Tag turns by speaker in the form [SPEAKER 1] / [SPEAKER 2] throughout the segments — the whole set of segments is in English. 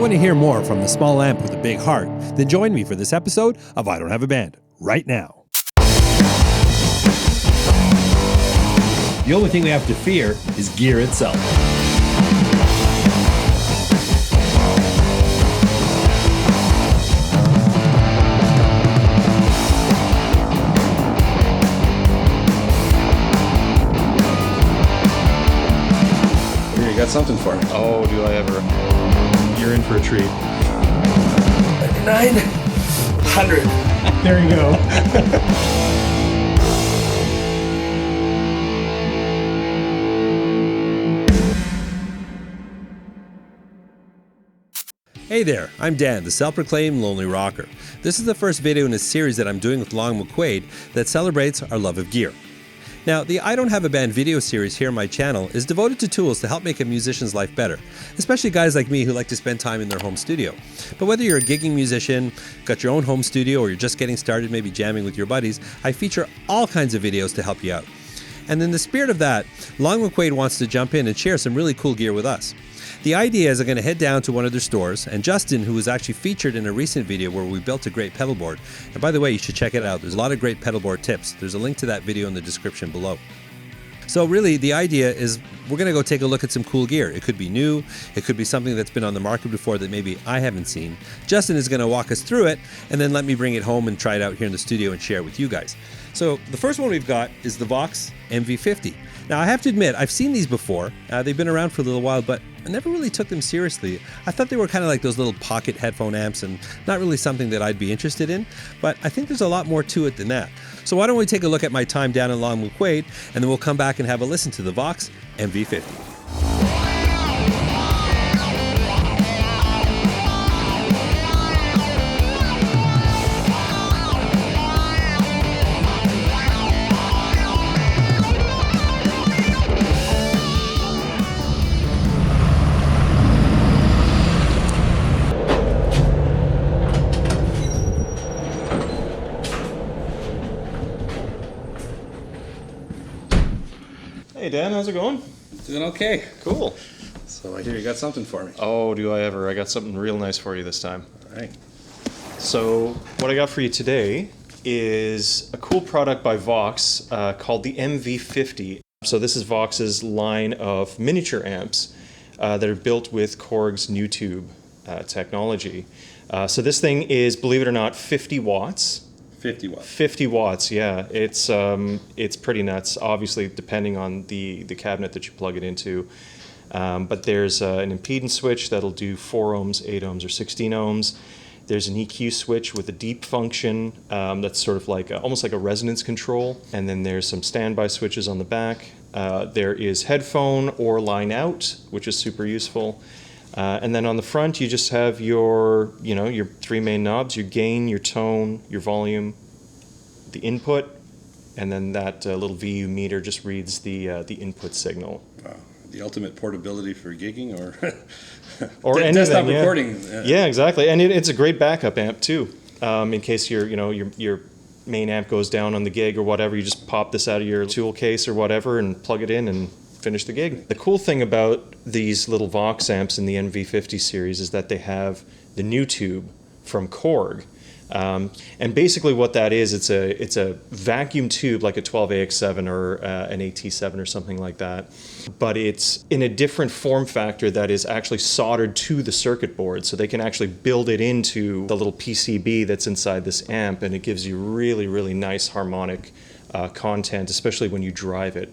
[SPEAKER 1] want to hear more from the small amp with a big heart, then join me for this episode of I Don't Have a Band right now. The only thing we have to fear is gear itself.
[SPEAKER 2] Here, you got something for me.
[SPEAKER 3] Oh, do I ever. You're in for a treat.
[SPEAKER 2] 900.
[SPEAKER 3] There you go.
[SPEAKER 1] Hey there, I'm Dan, the self-proclaimed Lonely Rocker. This is the first video in a series that I'm doing with Long McQuade that celebrates our love of gear. Now, the I Don't Have a Band video series here on my channel is devoted to tools to help make a musician's life better, especially guys like me who like to spend time in their home studio. But whether you're a gigging musician, got your own home studio, or you're just getting started maybe jamming with your buddies, I feature all kinds of videos to help you out. And in the spirit of that, Long McQuade wants to jump in and share some really cool gear with us. The idea is I'm going to head down to one of their stores, and Justin, who was actually featured in a recent video where we built a great pedal board, and by the way, you should check it out. There's a lot of great pedal board tips. There's a link to that video in the description below. So really, the idea is we're going to go take a look at some cool gear. It could be new, it could be something that's been on the market before that maybe I haven't seen. Justin is going to walk us through it, and then let me bring it home and try it out here in the studio and share it with you guys. So the first one we've got is the Vox MV50. Now I have to admit, I've seen these before. They've been around for a little while, but I never really took them seriously. I thought they were kind of like those little pocket headphone amps and not really something that I'd be interested in, but I think there's a lot more to it than that. So why don't we take a look at my time down in Long McQuade, and then we'll come back and have a listen to the Vox MV50.
[SPEAKER 3] Hey Dan, how's it going?
[SPEAKER 2] Doing okay.
[SPEAKER 3] Cool.
[SPEAKER 2] So I hear you got something for me.
[SPEAKER 3] Oh, do I ever. I got something real nice for you this time.
[SPEAKER 2] All right.
[SPEAKER 3] So what I got for you today is a cool product by Vox called the MV50. So this is Vox's line of miniature amps that are built with Korg's new tube technology. So this thing is, believe it or not, 50 watts.
[SPEAKER 2] 50 watts.
[SPEAKER 3] 50 watts, yeah. It's pretty nuts, obviously, depending on the cabinet that you plug it into. But there's an impedance switch that'll do 4 ohms, 8 ohms, or 16 ohms. There's an EQ switch with a deep function that's sort of like almost like a resonance control. And then there's some standby switches on the back. There is headphone or line out, which is super useful. And then on the front, you just have your 3 main knobs: your gain, your tone, your volume, the input, and then that little VU meter just reads the input signal.
[SPEAKER 2] Wow. The ultimate portability for gigging
[SPEAKER 3] or anything,
[SPEAKER 2] desktop
[SPEAKER 3] yeah.
[SPEAKER 2] recording.
[SPEAKER 3] Yeah, exactly. And it's a great backup amp too. In case your main amp goes down on the gig or whatever, you just pop this out of your tool case or whatever and plug it in and finish the gig. The cool thing about these little Vox amps in the MV50 series is that they have the new tube from Korg. And basically what that is, it's a vacuum tube like a 12AX7 or an AT7 or something like that, but it's in a different form factor that is actually soldered to the circuit board, so they can actually build it into the little PCB that's inside this amp, and it gives you really, really nice harmonic content, especially when you drive it.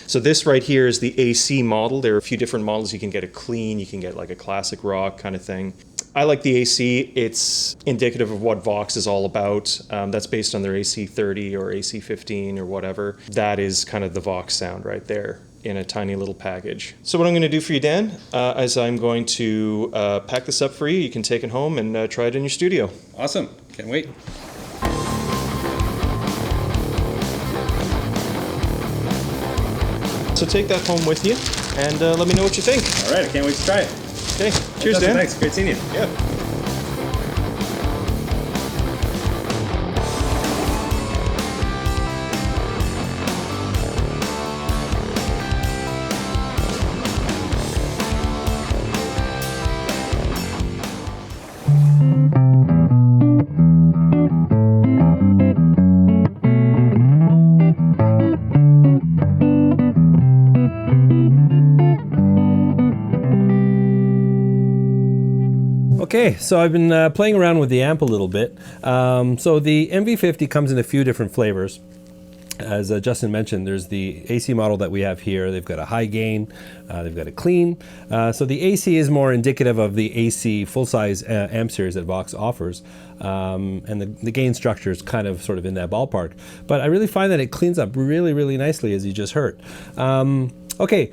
[SPEAKER 3] So this right here is the AC model. There are a few different models. You can get a clean, you can get like a classic rock kind of thing. I like the AC. It's indicative of what Vox is all about. That's based on their AC30 or AC15 or whatever. That is kind of the Vox sound right there in a tiny little package. So what I'm going to do for you, Dan, is I'm going to pack this up for you. You can take it home and try it in your studio.
[SPEAKER 2] Awesome. Can't wait.
[SPEAKER 3] So take that home with you and let me know what you think.
[SPEAKER 2] All right, I can't wait to try it.
[SPEAKER 3] Okay, cheers, Dan.
[SPEAKER 2] Thanks, great seeing you.
[SPEAKER 3] Yeah.
[SPEAKER 1] Okay, so I've been playing around with the amp a little bit. So the MV50 comes in a few different flavors. As Justin mentioned, there's the AC model that we have here. They've got a high gain, they've got a clean. So the AC is more indicative of the AC full-size amp series that Vox offers. And the gain structure is kind of sort of in that ballpark. But I really find that it cleans up really, really nicely, as you just heard. Okay,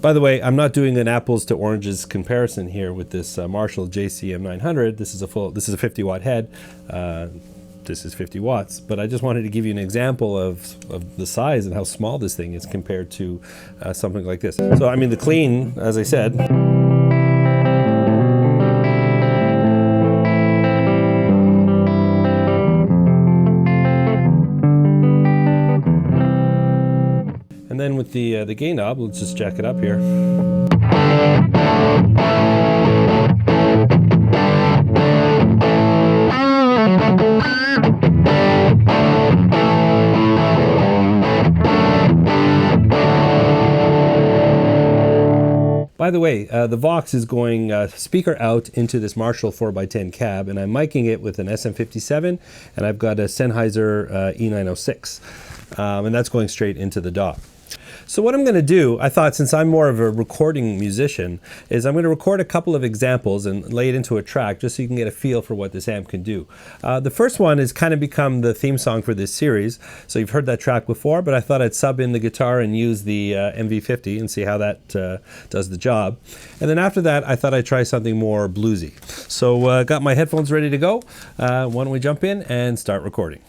[SPEAKER 1] by the way, I'm not doing an apples to oranges comparison here with this Marshall JCM900. This is a 50 watt head. This is 50 watts, but I just wanted to give you an example of the size and how small this thing is compared to something like this. So I mean the clean, as I said, and then with the gain knob, let's just jack it up here. By the way, the Vox is going speaker out into this Marshall 4x10 cab, and I'm miking it with an SM57, and I've got a Sennheiser E906, and that's going straight into the DAW. So what I'm going to do, I thought, since I'm more of a recording musician, is I'm going to record a couple of examples and lay it into a track just so you can get a feel for what this amp can do. The first one has kind of become the theme song for this series, so you've heard that track before, but I thought I'd sub in the guitar and use the MV50 and see how that does the job. And then after that, I thought I'd try something more bluesy. So got my headphones ready to go. Why don't we jump in and start recording.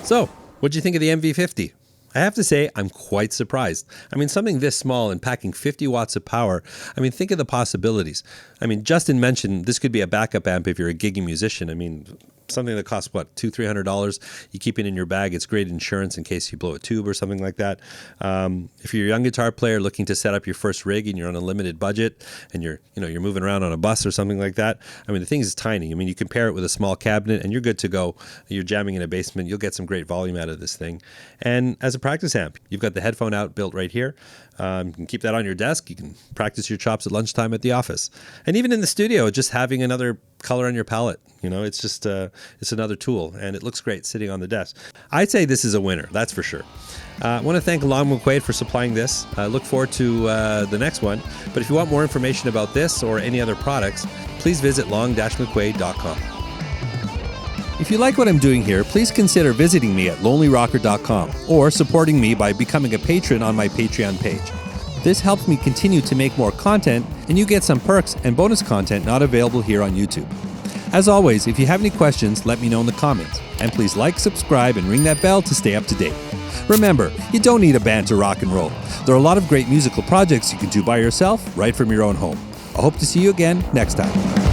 [SPEAKER 1] So, what'd you think of the MV50? I have to say, I'm quite surprised. I mean, something this small and packing 50 watts of power, I mean, think of the possibilities. I mean, Justin mentioned this could be a backup amp if you're a gigging musician. I mean, something that costs, what, $200-$300? You keep it in your bag. It's great insurance in case you blow a tube or something like that. If you're a young guitar player looking to set up your first rig and you're on a limited budget and you're moving around on a bus or something like that, I mean, the thing is tiny. I mean, you can pair it with a small cabinet and you're good to go. You're jamming in a basement. You'll get some great volume out of this thing. And as a practice amp, you've got the headphone out built right here. You can keep that on your desk. You can practice your chops at lunchtime at the office. And even in the studio, just having another color on your palette. It's just it's another tool, and it looks great sitting on the desk. I'd say this is a winner, that's for sure. I want to thank Long McQuade for supplying this. I look forward to the next one. But if you want more information about this or any other products, please visit long-mcquade.com. If you like what I'm doing here, please consider visiting me at lonelyrocker.com or supporting me by becoming a patron on my Patreon page. This helps me continue to make more content, and you get some perks and bonus content not available here on YouTube. As always, if you have any questions, let me know in the comments. And please like, subscribe, and ring that bell to stay up to date. Remember, you don't need a band to rock and roll. There are a lot of great musical projects you can do by yourself, right from your own home. I hope to see you again next time.